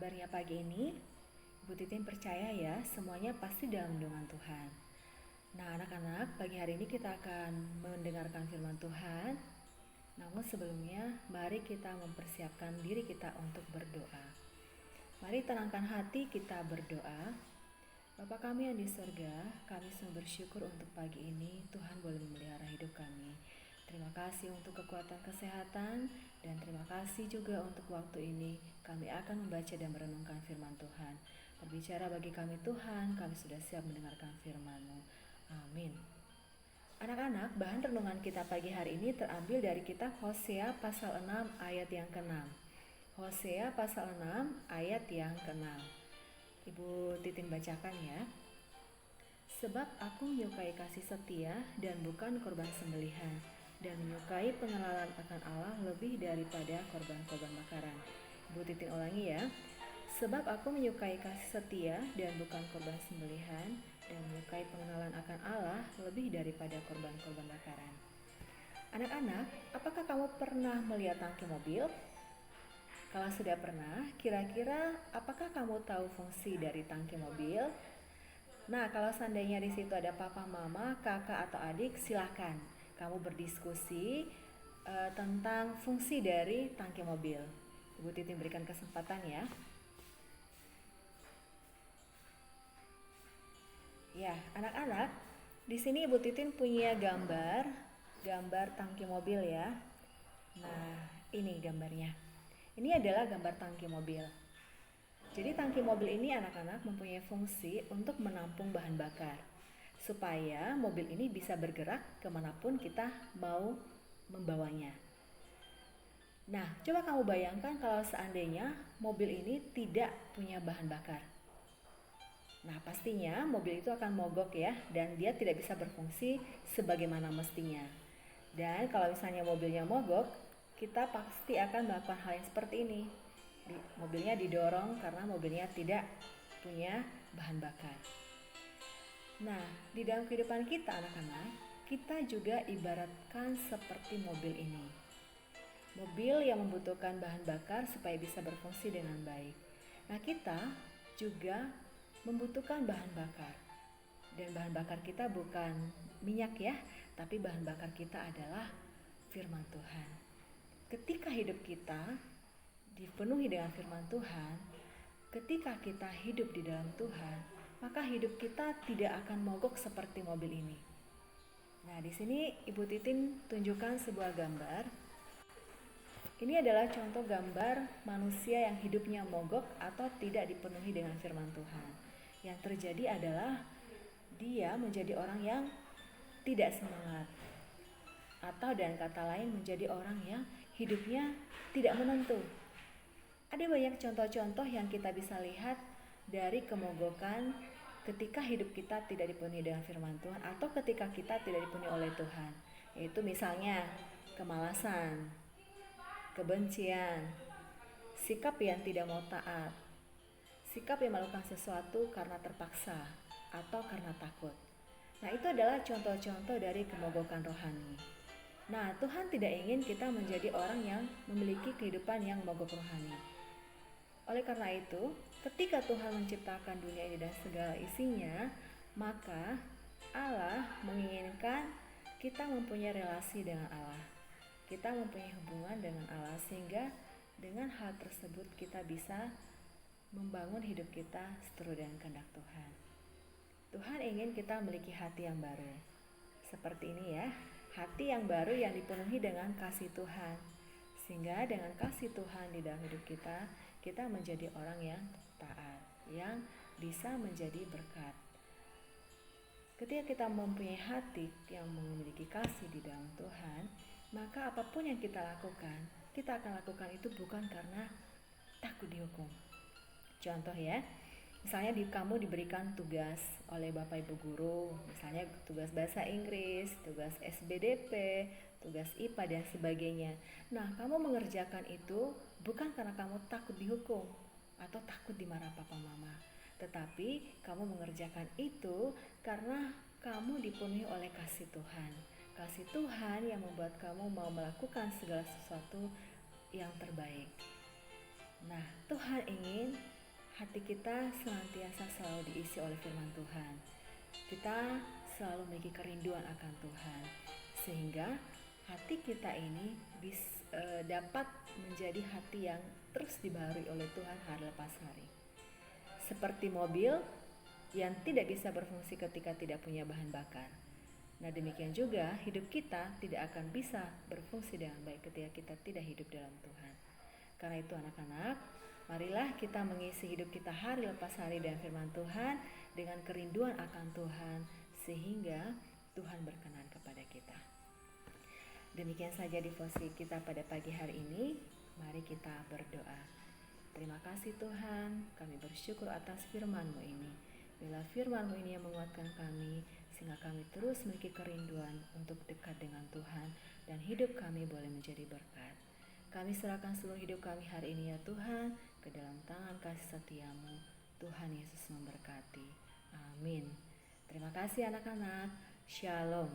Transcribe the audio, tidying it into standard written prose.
kabarnya pagi ini? Ibu Titin percaya ya, semuanya pasti dalam lindungan Tuhan. Nah, anak-anak, pagi hari ini kita akan mendengarkan firman Tuhan. Namun sebelumnya, mari kita mempersiapkan diri kita untuk berdoa. Mari tenangkan hati, kita berdoa. Bapa kami yang di surga, kami sungguh bersyukur untuk pagi ini Tuhan boleh memelihara hidup kami. Terima kasih untuk kekuatan kesehatan dan terima kasih juga untuk waktu ini kami akan membaca dan merenungkan firman Tuhan. Berbicara bagi kami Tuhan, kami sudah siap mendengarkan firman-Mu. Amin. Anak-anak, bahan renungan kita pagi hari ini terambil dari kitab Hosea pasal 6 ayat yang ke-6. Hosea pasal 6 ayat yang ke-6. Ibu Titin bacakan ya. Sebab aku menyukai kasih setia dan bukan korban sembelihan, dan menyukai pengenalan akan Allah lebih daripada korban-korban bakaran. Ibu Titin ulangi ya. Sebab aku menyukai kasih setia dan bukan korban sembelihan, dan menyukai pengenalan akan Allah lebih daripada korban-korban bakaran. Anak-anak, apakah kamu pernah melihat tangki mobil? Kalau sudah pernah, kira-kira apakah kamu tahu fungsi dari tangki mobil? Nah, kalau seandainya di situ ada papa, mama, kakak atau adik, silahkan kamu berdiskusi tentang fungsi dari tangki mobil. Ibu Titin berikan kesempatan ya. Ya, anak-anak, di sini Ibu Titin punya gambar tangki mobil ya. Nah, ini gambarnya. Ini adalah gambar tangki mobil. Jadi tangki mobil ini anak-anak mempunyai fungsi untuk menampung bahan bakar supaya mobil ini bisa bergerak kemanapun kita mau membawanya. Nah, coba kamu bayangkan kalau seandainya mobil ini tidak punya bahan bakar. Nah, pastinya mobil itu akan mogok ya, dan dia tidak bisa berfungsi sebagaimana mestinya. Dan kalau misalnya mobilnya mogok, kita pasti akan melakukan hal yang seperti ini. Mobilnya didorong karena mobilnya tidak punya bahan bakar. Nah, di dalam kehidupan kita anak-anak, kita juga ibaratkan seperti mobil ini. Mobil yang membutuhkan bahan bakar supaya bisa berfungsi dengan baik. Nah, kita juga membutuhkan bahan bakar. Dan bahan bakar kita bukan minyak ya, tapi bahan bakar kita adalah firman Tuhan. Ketika hidup kita dipenuhi dengan firman Tuhan, ketika kita hidup di dalam Tuhan, maka hidup kita tidak akan mogok seperti mobil ini. Nah, di sini Ibu Titin tunjukkan sebuah gambar. Ini adalah contoh gambar manusia yang hidupnya mogok atau tidak dipenuhi dengan firman Tuhan. Yang terjadi adalah dia menjadi orang yang tidak semangat, atau dengan kata lain menjadi orang yang hidupnya tidak menentu. Ada banyak contoh-contoh yang kita bisa lihat dari kemogokan ketika hidup kita tidak dipenuhi dengan firman Tuhan atau ketika kita tidak dipenuhi oleh Tuhan. Yaitu misalnya kemalasan, kebencian, sikap yang tidak mau taat, sikap yang melakukan sesuatu karena terpaksa atau karena takut. Nah, itu adalah contoh-contoh dari kemogokan rohani. Nah, Tuhan tidak ingin kita menjadi orang yang memiliki kehidupan yang mogok rohani. Oleh karena itu, ketika Tuhan menciptakan dunia ini dan segala isinya, maka Allah menginginkan kita mempunyai relasi dengan Allah. Kita mempunyai hubungan dengan Allah sehingga dengan hal tersebut kita bisa membangun hidup kita seturut dengan kehendak Tuhan. Tuhan ingin kita memiliki hati yang baru. Seperti ini ya, hati yang baru yang dipenuhi dengan kasih Tuhan. Sehingga dengan kasih Tuhan di dalam hidup kita, kita menjadi orang yang taat, yang bisa menjadi berkat. Ketika kita mempunyai hati yang memiliki kasih di dalam Tuhan, maka apapun yang kita lakukan, kita akan lakukan itu bukan karena takut dihukum. Contoh ya, misalnya kamu diberikan tugas oleh Bapak Ibu Guru, misalnya tugas bahasa Inggris, tugas SBDP, tugas IPA dan sebagainya. Nah, kamu mengerjakan itu bukan karena kamu takut dihukum atau takut dimarah papa mama, tetapi kamu mengerjakan itu karena kamu dipenuhi oleh kasih Tuhan. Kasih Tuhan yang membuat kamu mau melakukan segala sesuatu yang terbaik. Nah, Tuhan ingin hati kita senantiasa selalu diisi oleh firman Tuhan. Kita selalu memiliki kerinduan akan Tuhan, sehingga hati kita ini dapat menjadi hati yang terus dibaharui oleh Tuhan hari lepas hari. Seperti mobil yang tidak bisa berfungsi ketika tidak punya bahan bakar. Nah, demikian juga hidup kita tidak akan bisa berfungsi dengan baik ketika kita tidak hidup dalam Tuhan. Karena itu anak-anak, marilah kita mengisi hidup kita hari lepas hari dengan firman Tuhan, dengan kerinduan akan Tuhan, sehingga Tuhan berkenan kepada kita. Demikian saja devosi kita pada pagi hari ini. Mari kita berdoa. Terima kasih Tuhan, kami bersyukur atas firman-Mu ini. Bila firman-Mu ini yang menguatkan kami, sehingga kami terus memiliki kerinduan untuk dekat dengan Tuhan, dan hidup kami boleh menjadi berkat. Kami serahkan seluruh hidup kami hari ini ya Tuhan, ke dalam tangan kasih setia-Mu. Tuhan Yesus memberkati. Amin. Terima kasih anak-anak. Shalom.